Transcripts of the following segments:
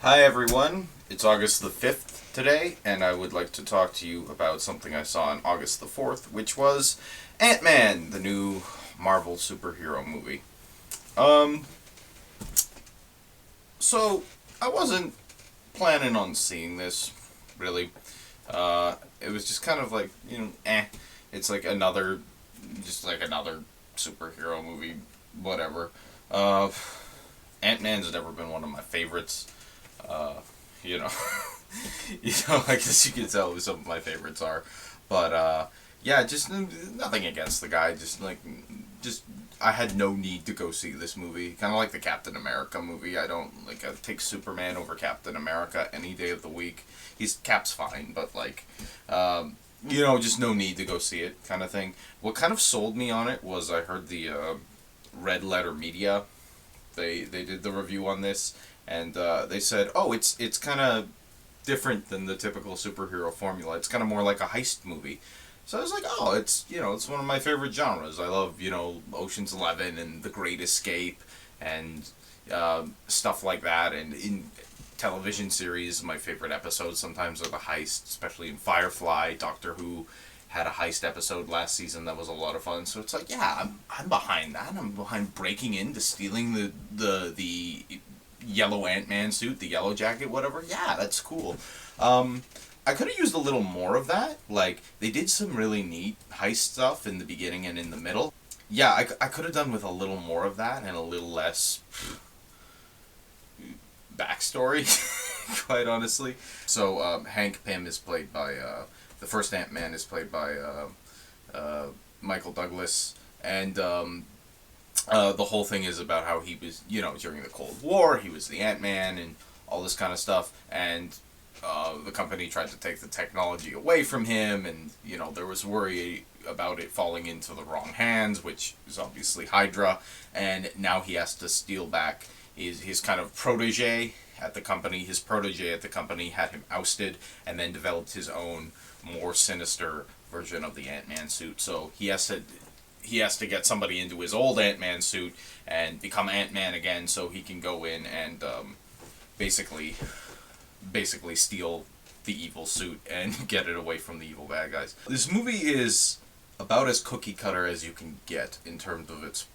Hi everyone, it's August the 5th today, and I would like to talk to you about something I saw on August the 4th, which was Ant-Man, the new Marvel superhero movie. Um, so, I wasn't planning on seeing this, really. It was just kind of like, it's like another superhero movie, whatever. Uh, Ant-Man's never been one of my favorites. Uh, you know, I guess you can tell who some of my favorites are. But yeah, just nothing against the guy. Just I had no need to go see this movie. Kind of like the Captain America movie. I don't like. I take Superman over Captain America any day of the week. He's Cap's fine, but just no need to go see it, kind of thing. What kind of sold me on it was I heard the Red Letter Media. They did the review on this, and they said, "Oh, it's kind of different than the typical superhero formula. It's kind of more like a heist movie." So I was like, "Oh, it's one of my favorite genres. I love Ocean's 11 and The Great Escape and stuff like that. And in television series, my favorite episodes sometimes are the heist, especially in Firefly. Doctor Who had a heist episode last season that was a lot of fun. So it's like, yeah, I'm behind that. I'm behind breaking into stealing the yellow Ant-Man suit, the yellow jacket, whatever. Yeah, that's cool. I could have used a little more of that. Like, they did some really neat heist stuff in the beginning and in the middle. Yeah, I could have done with a little more of that and a little less backstory, quite honestly. So, Hank Pym is played by, the first Ant-Man is played by Michael Douglas, and the whole thing is about how he was, during the Cold War, he was the Ant-Man and all this kind of stuff, and the company tried to take the technology away from him, and, there was worry about it falling into the wrong hands, which is obviously Hydra, and now he has to steal back his kind of protege at the company. His protege at the company had him ousted, and then developed his own more sinister version of the Ant-Man suit. So he has to get somebody into his old Ant-Man suit and become Ant-Man again, so he can go in and basically steal the evil suit and get it away from the evil bad guys. This movie is about as cookie cutter as you can get in terms of its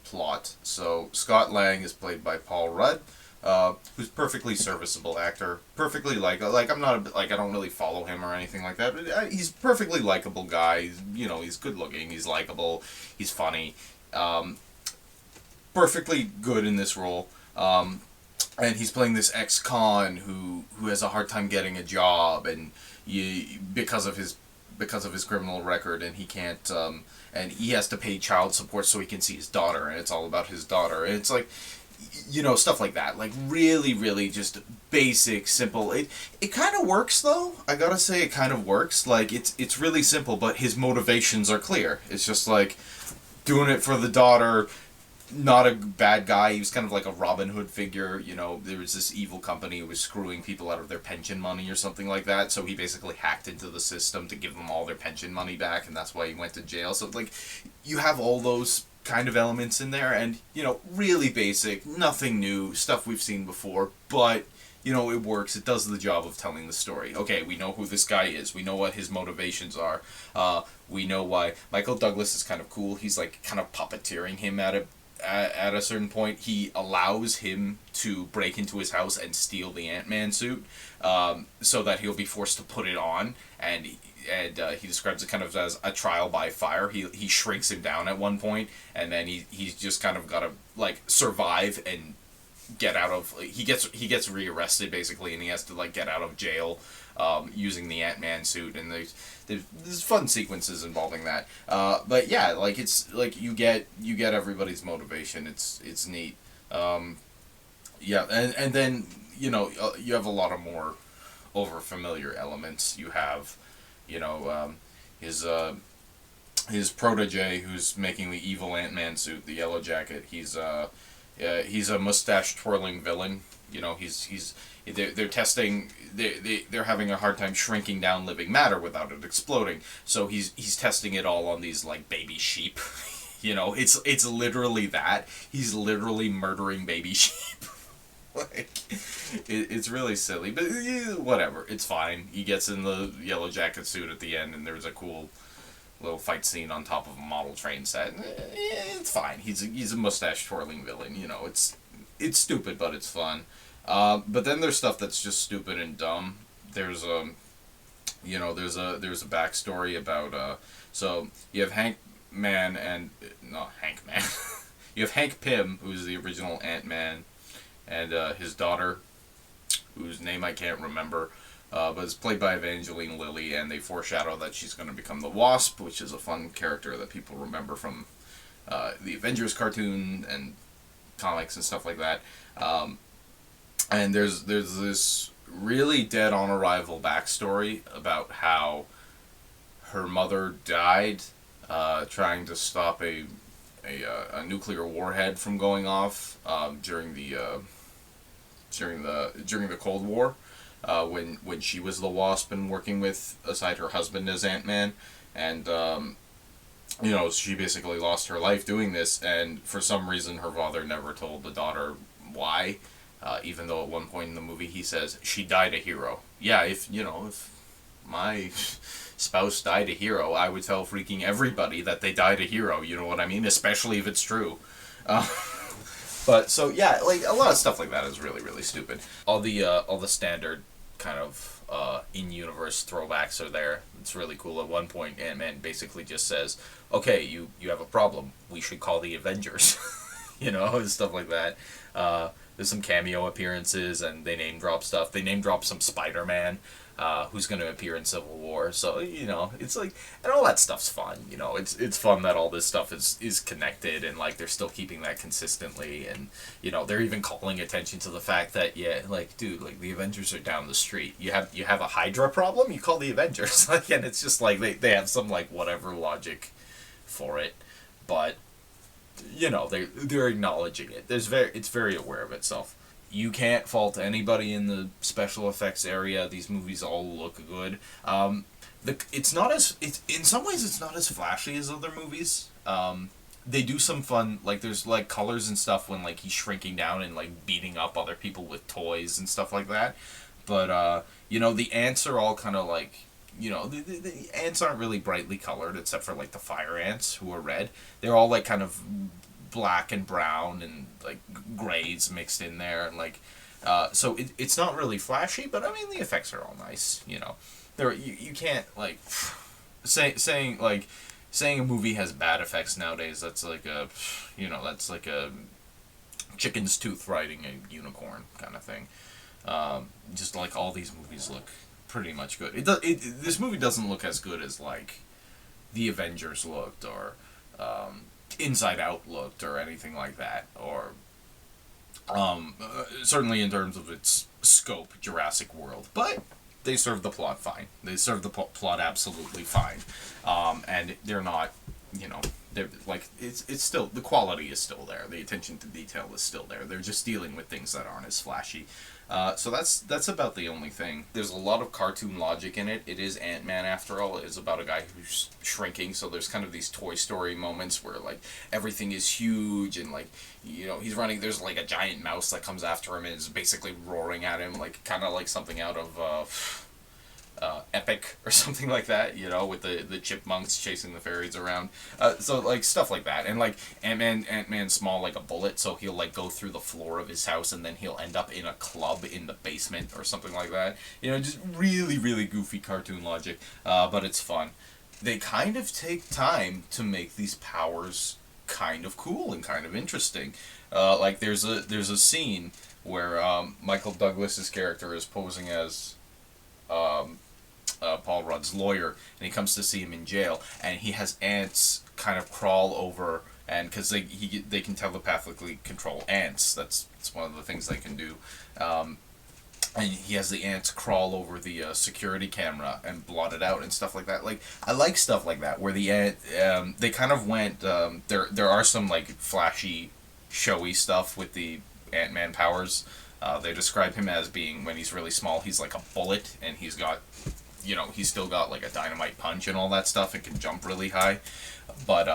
plot. So Scott Lang is played by Paul Rudd, who's perfectly serviceable actor. Perfectly I'm not I don't really follow him or anything like that. But he's perfectly likable guy. He's good looking. He's likable. He's funny. Perfectly good in this role. And he's playing this ex-con who has a hard time getting a job, and because of his criminal record, and he can't and he has to pay child support so he can see his daughter, and it's all about his daughter, and it's like, stuff like that, like really really just basic simple. It kind of works, though. I gotta say, it kind of works. Like, it's really simple, but his motivations are clear. It's just like doing it for the daughter. Not a bad guy. He was kind of like a Robin Hood figure. There was this evil company who was screwing people out of their pension money or something like that. So he basically hacked into the system to give them all their pension money back, and that's why he went to jail. So, like, you have all those kind of elements in there, and, really basic, nothing new, stuff we've seen before, but, it works. It does the job of telling the story. Okay, we know who this guy is. We know what his motivations are. We know why Michael Douglas is kind of cool. He's, like, kind of puppeteering him at a certain point. He allows him to break into his house and steal the Ant-Man suit, so that he'll be forced to put it on, and he describes it kind of as a trial by fire. He shrinks him down at one point, and then he's just kind of got to, like, survive and get out of. He gets rearrested, basically, and he has to, like, get out of jail, using the Ant-Man suit, and there's fun sequences involving that. But yeah, like, it's like you get everybody's motivation. It's neat. Yeah, and then you have a lot of more over familiar elements. You have, you know, his protege who's making the evil Ant-Man suit, the Yellow Jacket. He's a mustache twirling villain. They're testing. They're having a hard time shrinking down living matter without it exploding. So he's testing it all on these, like, baby sheep. It's literally that. He's literally murdering baby sheep. Like, It's really silly, but whatever. It's fine. He gets in the yellow jacket suit at the end, and there's a cool little fight scene on top of a model train set. It's fine. He's a mustache twirling villain. You know, it's stupid, but it's fun. But then there's stuff that's just stupid and dumb. There's there's a backstory about so you have Hank Man and no Hank Man. You have Hank Pym, who's the original Ant-Man, and his daughter, whose name I can't remember, but it's played by Evangeline Lilly, and they foreshadow that she's going to become the Wasp, which is a fun character that people remember from the Avengers cartoon and comics and stuff like that. And there's this really dead on arrival backstory about how her mother died trying to stop a nuclear warhead from going off during the Cold War, when she was the Wasp and working with aside her husband as Ant-Man, and she basically lost her life doing this, and for some reason her father never told the daughter why, even though at one point in the movie he says she died a hero. Yeah, if my spouse died a hero, I would tell freaking everybody that they died a hero. You know what I mean? Especially if it's true. But so yeah, like a lot of stuff like that is really really stupid. All the standard kind of in-universe throwbacks are there. It's really cool. At one point, Ant-Man basically just says, "Okay, you have a problem. We should call the Avengers," and stuff like that. There's some cameo appearances, and they name drop stuff. They name drop some Spider-Man, who's going to appear in Civil War. So, it's like, and all that stuff's fun. It's fun that all this stuff is connected, and like they're still keeping that consistently, and they're even calling attention to the fact that dude, like the Avengers are down the street. You have a Hydra problem, you call the Avengers. And it's just like they have some like whatever logic for it, but they're acknowledging it. It's very aware of itself. You can't fault anybody in the special effects area. These movies all look good. In some ways it's not as flashy as other movies. They do some fun, like there's like colors and stuff when like he's shrinking down and like beating up other people with toys and stuff like that. But the ants are all kind of like, the ants aren't really brightly colored except for like the fire ants, who are red. They're all like kind of black and brown and like grays mixed in there, and like so it's not really flashy, but I mean the effects are all nice. You can't like saying a movie has bad effects nowadays. That's like a chicken's tooth riding a unicorn kind of thing. Just like all these movies look pretty much good. This movie doesn't look as good as like the Avengers looked, or Inside Out looked, or anything like that, or certainly in terms of its scope, Jurassic World. But they serve the plot fine. They serve the plot absolutely fine, and they're not, they're like it's still, the quality is still there. The attention to detail is still there. They're just dealing with things that aren't as flashy. So that's about the only thing. There's a lot of cartoon logic in it. It is Ant-Man after all. It is about a guy who's shrinking, so there's kind of these Toy Story moments where like everything is huge, and like he's running, there's like a giant mouse that comes after him and is basically roaring at him, like kind of like something out of Epic or something like that, with the chipmunks chasing the fairies around. So like stuff like that, and like Ant-Man's small like a bullet, so he'll like go through the floor of his house and then he'll end up in a club in the basement or something like that. Just really really goofy cartoon logic, but it's fun. They kind of take time to make these powers kind of cool and kind of interesting. Like there's a scene where Michael Douglas's character is posing as Paul Rudd's lawyer, and he comes to see him in jail, and he has ants kind of crawl over, and because they can telepathically control ants, that's one of the things they can do, and he has the ants crawl over the security camera and blot it out and stuff like that. Like I like stuff like that where the ant they kind of went there are some like flashy, showy stuff with the Ant-Man powers. They describe him as being, when he's really small, he's like a bullet, and he's still got like a dynamite punch and all that stuff, and can jump really high. But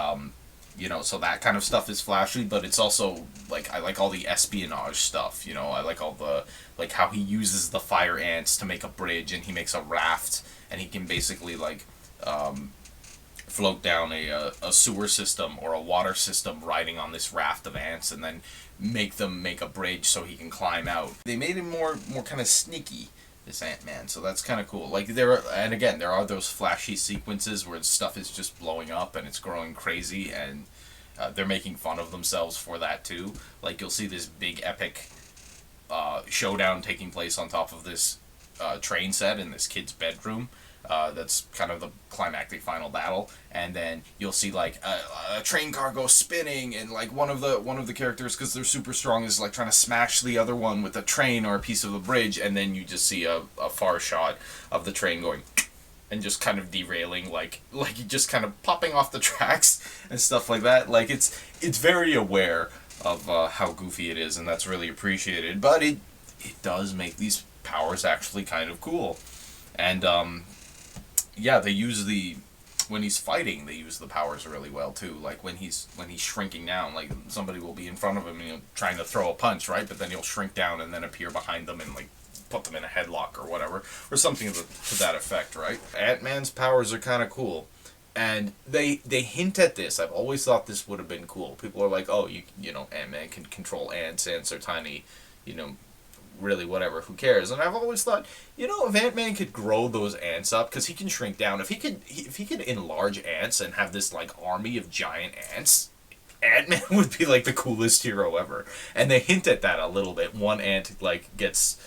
So that kind of stuff is flashy, but it's also like I like all the espionage stuff. I like all the like how he uses the fire ants to make a bridge, and he makes a raft, and he can basically like float down a sewer system or a water system riding on this raft of ants, and then make them make a bridge so he can climb out. They made him more kind of sneaky, this Ant-Man, so that's kind of cool. Like there are those flashy sequences where stuff is just blowing up and it's growing crazy, and they're making fun of themselves for that too. Like you'll see this big epic showdown taking place on top of this train set in this kid's bedroom. That's kind of the climactic final battle, and then you'll see like a train car go spinning, and like one of the characters, because they're super strong, is like trying to smash the other one with a train or a piece of the bridge, and then you just see a far shot of the train going and just kind of derailing, like just kind of popping off the tracks and stuff like that. Like it's very aware of how goofy it is, and that's really appreciated. But it does make these powers actually kind of cool, and yeah, they use when he's fighting, they use the powers really well too. Like when he's shrinking down, like somebody will be in front of him and trying to throw a punch, right? But then he'll shrink down and then appear behind them and like put them in a headlock or whatever, or something to that effect, right? Ant-Man's powers are kind of cool, and they hint at this. I've always thought this would have been cool. People are like, oh, Ant-Man can control ants. Ants are tiny, really whatever, who cares? And I've always thought, if Ant-Man could grow those ants up, because he can shrink down, if he could enlarge ants and have this like army of giant ants, Ant-Man would be like the coolest hero ever. And they hint at that a little bit. One ant like gets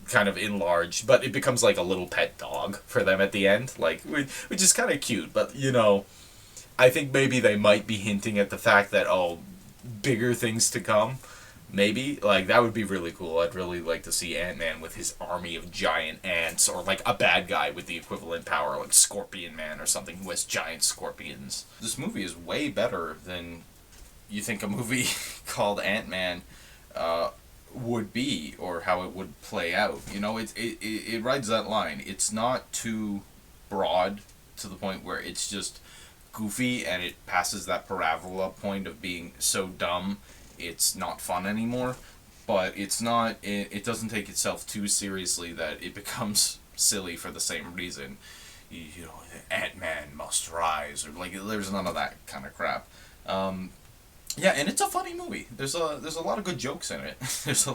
kind of enlarged, but it becomes like a little pet dog for them at the end, like which is kind of cute. But I think maybe they might be hinting at the fact that bigger things to come. Maybe, like, that would be really cool. I'd really like to see Ant-Man with his army of giant ants, or, like, a bad guy with the equivalent power, like Scorpion Man or something, who has giant scorpions. This movie is way better than you think a movie called Ant-Man would be, or how it would play out. It rides that line. It's not too broad to the point where it's just goofy, and it passes that parabola point of being so dumb it's not fun anymore, but it doesn't take itself too seriously that it becomes silly for the same reason. Ant-Man must rise, or like there's none of that kind of crap. Yeah, and it's a funny movie. There's a lot of good jokes in it. There's a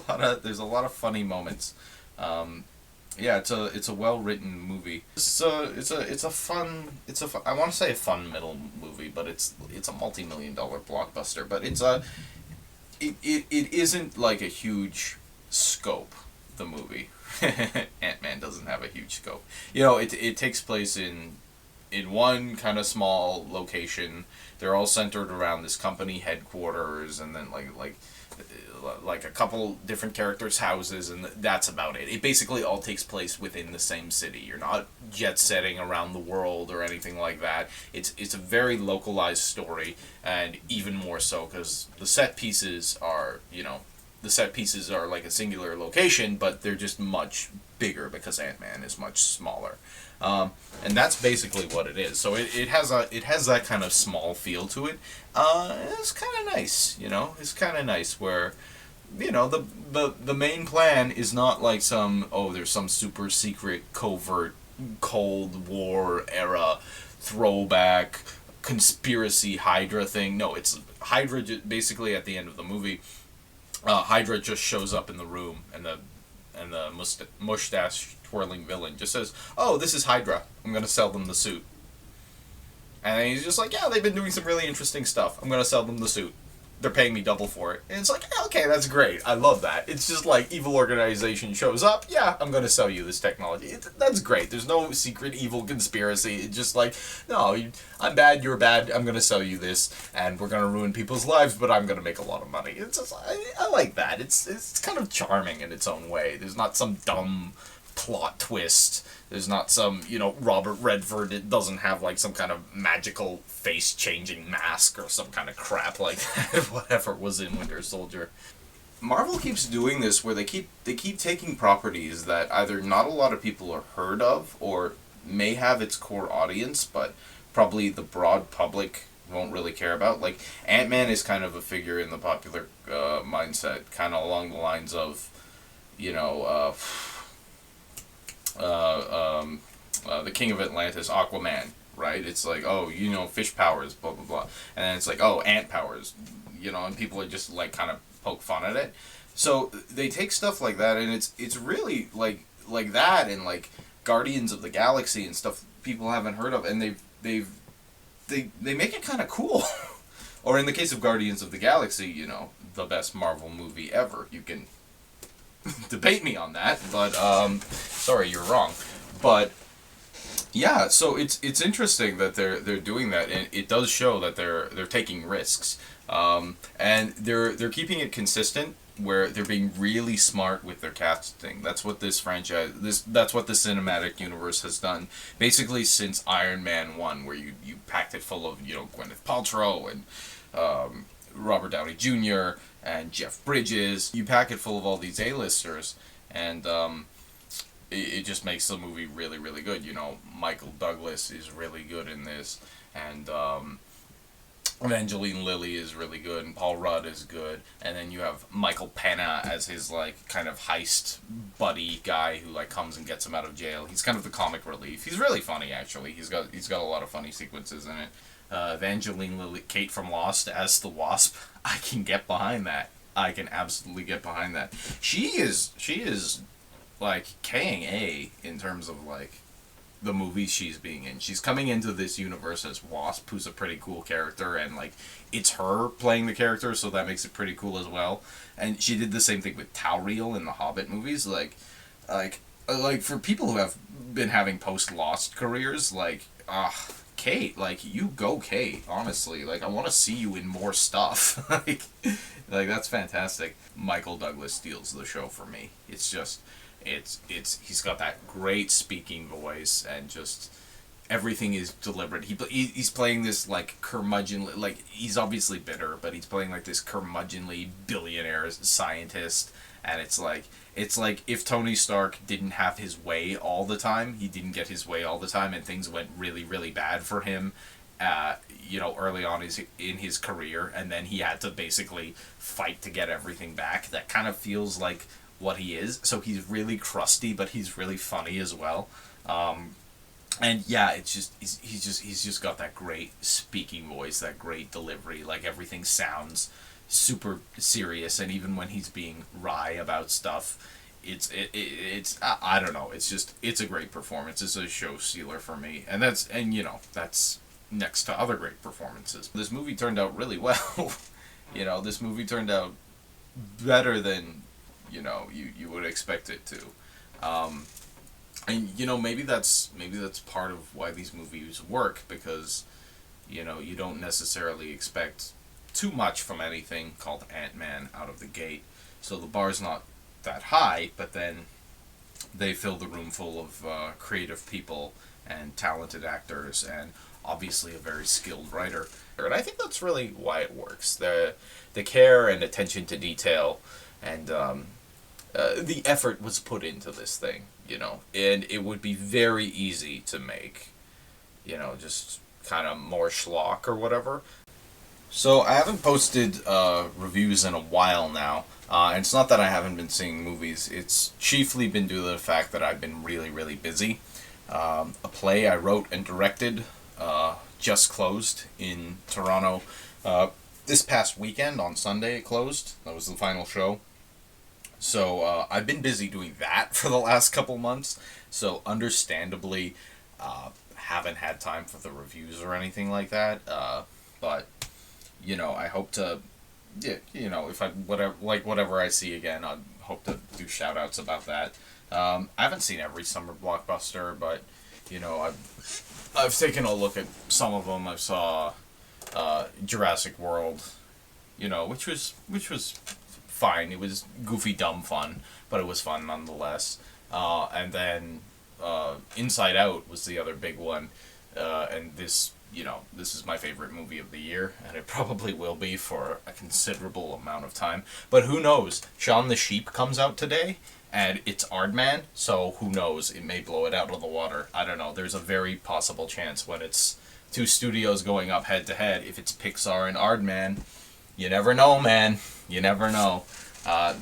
lot of funny moments. Yeah, it's a well written movie. It's a fun I want to say a fun middle movie, but it's a multi-million-dollar blockbuster. But it isn't like a huge scope, the movie. Ant-Man doesn't have a huge scope. It takes place in one kind of small location. They're all centered around this company headquarters, and then like a couple different characters' houses, and that's about it. It basically all takes place within the same city. You're not jet setting around the world or anything like that. It's a very localized story, and even more so because the set pieces are like a singular location, but they're just much bigger because Ant-Man is much smaller. And that's basically what it is. So it has that kind of small feel to it. It's kind of nice, It's kind of nice where, the main plan is not like there's some super secret, covert, Cold War era throwback conspiracy Hydra thing. No, it's Hydra basically at the end of the movie. Hydra just shows up in the room, and the mustache twirling villain just says, "Oh, this is Hydra. I'm gonna sell them the suit." And then he's just like, "Yeah, they've been doing some really interesting stuff. I'm gonna sell them the suit. They're paying me double for it." And it's like, yeah, okay, that's great. I love that. It's just like evil organization shows up. Yeah, I'm gonna sell you this technology. That's great. There's no secret evil conspiracy. It's just like, no, I'm bad, you're bad. I'm gonna sell you this, and we're gonna ruin people's lives, but I'm gonna make a lot of money. It's just, I like that. It's kind of charming in its own way. There's not some dumb plot twist. There's not some, Robert Redford. It doesn't have like some kind of magical face-changing mask or some kind of crap like that. Whatever was in Winter Soldier. Marvel keeps doing this where they keep taking properties that either not a lot of people are heard of or may have its core audience, but probably the broad public won't really care about. Like Ant-Man is kind of a figure in the popular mindset, kind of along the lines of, you know, the King of Atlantis, Aquaman, right? It's like, oh, you know, fish powers, blah blah blah, and then it's like, oh, ant powers, you know, and people are just like kind of poke fun at it. So they take stuff like that, and it's really like that, and like Guardians of the Galaxy and stuff people haven't heard of, and they make it kind of cool. Or in the case of Guardians of the Galaxy, you know, the best Marvel movie ever. You can debate me on that, but sorry, you're wrong. But yeah, so it's interesting that they're doing that, and it does show that they're taking risks, and they're keeping it consistent, where they're being really smart with their casting. That's what this franchise, that's what the cinematic universe has done basically since Iron Man 1, where you packed it full of, you know, Gwyneth Paltrow and Robert Downey Jr. and Jeff Bridges. You pack it full of all these A-listers, and it just makes the movie really, really good. You know, Michael Douglas is really good in this, and Evangeline Lilly is really good, and Paul Rudd is good, and then you have Michael Pena as his, like, kind of heist buddy guy who, like, comes and gets him out of jail. He's kind of the comic relief. He's really funny, actually. He's got a lot of funny sequences in it. Evangeline Lilly, Kate from Lost as the Wasp. I can get behind that. I can absolutely get behind that. She is like Kang in terms of like the movies she's being in. She's coming into this universe as Wasp, who's a pretty cool character, and like it's her playing the character, so that makes it pretty cool as well. And she did the same thing with Tauriel in the Hobbit movies. Like for people who have been having post Lost careers, like Kate, like you go Kate. Honestly, like I want to see you in more stuff. like that's fantastic. Michael Douglas steals the show for me. It's just. He's got that great speaking voice, and just everything is deliberate. He's playing this like curmudgeonly, like he's obviously bitter, but he's playing like this curmudgeonly billionaire scientist, and it's like if Tony Stark didn't have his way all the time, he didn't get his way all the time, and things went really, really bad for him. You know, early on in his career, and then he had to basically fight to get everything back. That kind of feels like what he is. So he's really crusty, but he's really funny as well. And yeah, it's just he's just got that great speaking voice, that great delivery. Like everything sounds super serious, and even when he's being wry about stuff, it's I don't know. It's a great performance. It's a show stealer for me, and that's next to other great performances. This movie turned out really well. You know, this movie turned out better than you would expect it to, and you know maybe that's part of why these movies work, because you know you don't necessarily expect too much from anything called Ant-Man out of the gate, so the bar's not that high, but then they fill the room full of creative people and talented actors, and obviously a very skilled writer, and I think that's really why it works. The care and attention to detail, and the effort was put into this thing, you know, and it would be very easy to make, you know, just kind of more schlock or whatever. So I haven't posted reviews in a while now, and it's not that I haven't been seeing movies, it's chiefly been due to the fact that I've been really, really busy. A play I wrote and directed just closed in Toronto. This past weekend, on Sunday, it closed. That was the final show. So I've been busy doing that for the last couple months, so understandably haven't had time for the reviews or anything like that, but you know, I hope to, yeah, you know, if whatever I see again, I hope to do shout outs about that. I haven't seen every summer blockbuster, but you know, I've taken a look at some of them. I saw Jurassic World, you know, which was fine. It was goofy, dumb fun, but it was fun nonetheless. And then Inside Out was the other big one, and this is my favorite movie of the year, and it probably will be for a considerable amount of time. But who knows? Shaun the Sheep comes out today, and it's Aardman, so who knows? It may blow it out of the water. I don't know. There's a very possible chance when it's two studios going up head to head. If it's Pixar and Aardman, you never know, man. You never know.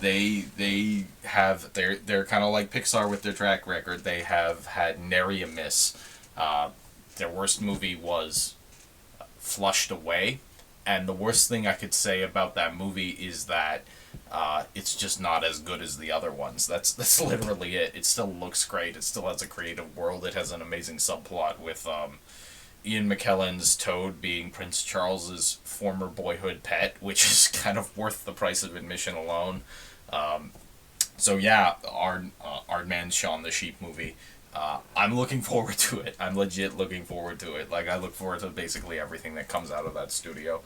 They have they're kind of like Pixar with their track record. They have had nary a miss. Their worst movie was Flushed Away, and the worst thing I could say about that movie is that it's just not as good as the other ones. That's literally it. It still looks great. It still has a creative world. It has an amazing subplot with Ian McKellen's Toad being Prince Charles's former boyhood pet, which is kind of worth the price of admission alone. So yeah, Aardman's Shaun the Sheep movie. I'm looking forward to it. I'm legit looking forward to it. Like, I look forward to basically everything that comes out of that studio.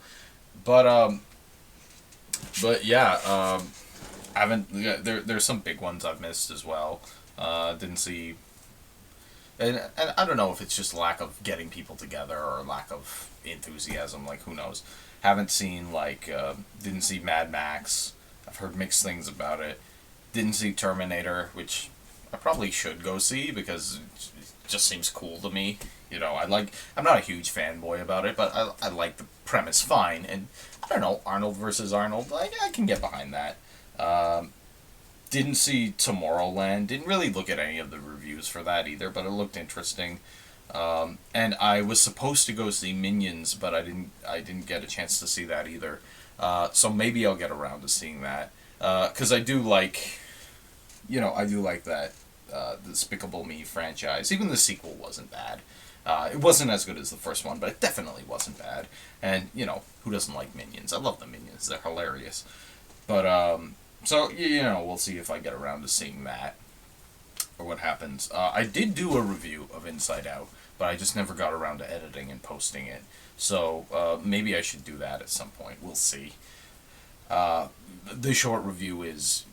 But yeah, I haven't. Yeah, there's some big ones I've missed as well. Didn't see, and I don't know if it's just lack of getting people together or lack of enthusiasm. Like, who knows? Haven't seen didn't see Mad Max. I've heard mixed things about it. Didn't see Terminator, which I probably should go see because it just seems cool to me. You know, I'm not a huge fanboy about it, but I like the premise fine. And I don't know, Arnold versus Arnold, I can get behind that. Didn't see Tomorrowland. Didn't really look at any of the reviews for that either, but it looked interesting. And I was supposed to go see Minions, but I didn't get a chance to see that either. So maybe I'll get around to seeing that. Because I do like that Despicable Me franchise. Even the sequel wasn't bad. It wasn't as good as the first one, but it definitely wasn't bad. And, who doesn't like Minions? I love the Minions. They're hilarious. But, so, we'll see if I get around to seeing that or what happens. I did do a review of Inside Out, but I just never got around to editing and posting it. So, maybe I should do that at some point. We'll see. The short review is,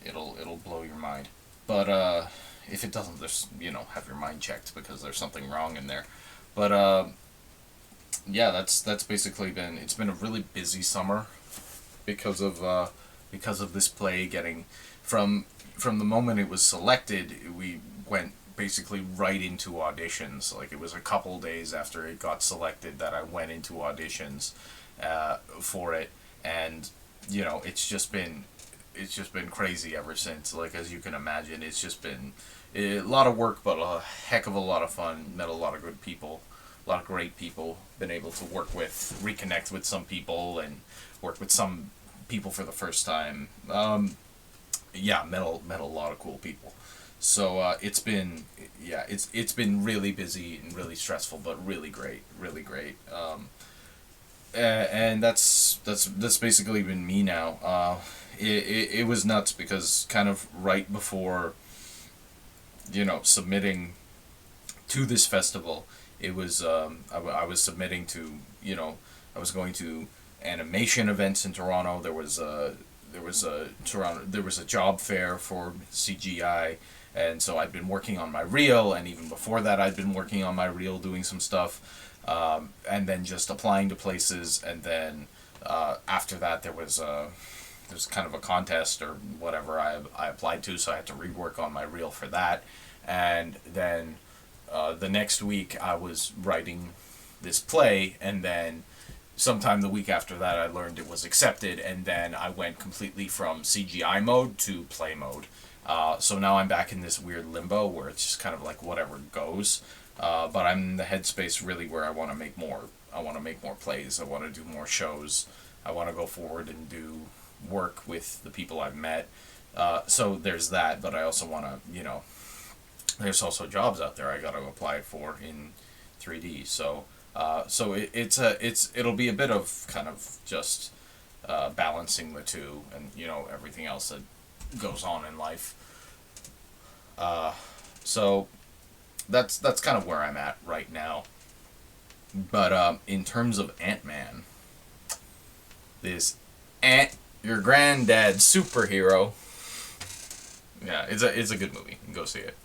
it'll blow your mind. But, if it doesn't, just, have your mind checked because there's something wrong in there. But, that's basically it's been a really busy summer because of this play getting, from the moment it was selected, we went basically right into auditions. Like, it was a couple days after it got selected that I went into auditions, for it, and, it's just been crazy ever since. Like, as you can imagine, it's just been a lot of work, but a heck of a lot of fun. Met a lot of good people, a lot of great people. Been able to reconnect with some people, and work with some people for the first time. Met a lot of cool people. So it's been really busy and really stressful, but really great, really great. And that's basically been me now. It was nuts because kind of right before, submitting to this festival, it was I was submitting to, I was going to animation events in Toronto. There was a job fair for CGI, and so I'd been working on my reel, and even before that I'd been working on my reel doing some stuff, and then just applying to places, and then after that there was kind of a contest or whatever I applied to, so I had to rework on my reel for that, and then the next week I was writing this play, and then sometime the week after that I learned it was accepted, and then I went completely from CGI mode to play mode. So now I'm back in this weird limbo where it's just kind of like whatever goes. But I'm in the headspace really where I want to make more. I want to make more plays. I want to do more shows. I want to go forward and do work with the people I've met. So there's that, but I also want to, there's also jobs out there I got to apply for in 3D. So it'll be a bit of kind of just balancing the two, and everything else that goes on in life. So that's kind of where I'm at right now. But in terms of Ant-Man, this your granddad superhero. Yeah, it's a good movie. Go see it.